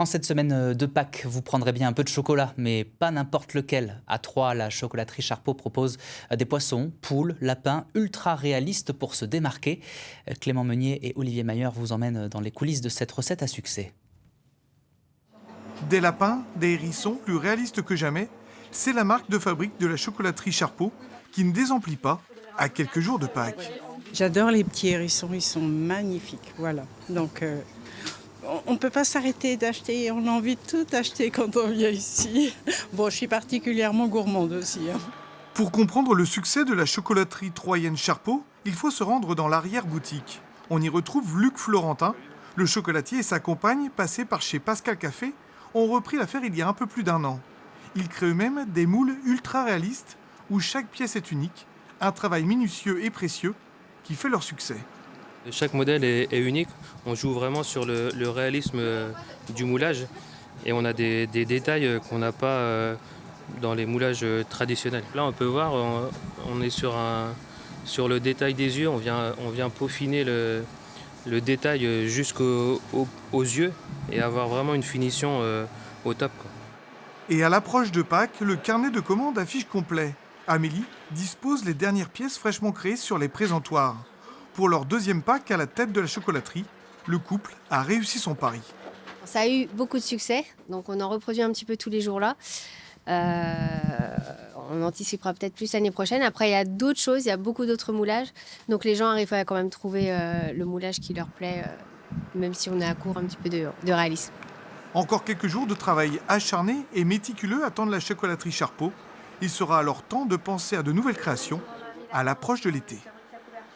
En cette semaine de Pâques, vous prendrez bien un peu de chocolat, mais pas n'importe lequel. À Troyes, la chocolaterie Charpeau propose des poissons, poules, lapins ultra réalistes pour se démarquer. Clément Meunier et Olivier Mayer vous emmènent dans les coulisses de cette recette à succès. Des lapins, des hérissons, plus réalistes que jamais, c'est la marque de fabrique de la chocolaterie Charpeau qui ne désemplit pas à quelques jours de Pâques. J'adore les petits hérissons, ils sont magnifiques, voilà. Donc on ne peut pas s'arrêter d'acheter, on a envie de tout acheter quand on vient ici. Bon, je suis particulièrement gourmande aussi. Pour comprendre le succès de la chocolaterie troyenne Charpeau, il faut se rendre dans l'arrière-boutique. On y retrouve Luc Florentin. Le chocolatier et sa compagne, passés par chez Pascal Café, ont repris l'affaire il y a un peu plus d'un an. Ils créent eux-mêmes des moules ultra réalistes où chaque pièce est unique, un travail minutieux et précieux qui fait leur succès. Chaque modèle est unique. On joue vraiment sur le réalisme du moulage et on a des détails qu'on n'a pas dans les moulages traditionnels. Là, on peut voir, on est sur le détail des yeux. On vient peaufiner le détail aux yeux et avoir vraiment une finition au top, quoi. Et à l'approche de Pâques, le carnet de commandes affiche complet. Amélie dispose les dernières pièces fraîchement créées sur les présentoirs. Pour leur deuxième Pâques à la tête de la chocolaterie, le couple a réussi son pari. Ça a eu beaucoup de succès, donc on en reproduit un petit peu tous les jours là. On anticipera peut-être plus l'année prochaine. Après, il y a d'autres choses, il y a beaucoup d'autres moulages. Donc les gens arrivent à quand même trouver le moulage qui leur plaît, même si on est à court un petit peu de réalisme. Encore quelques jours de travail acharné et méticuleux attendent la chocolaterie Charpeau. Il sera alors temps de penser à de nouvelles créations à l'approche de l'été.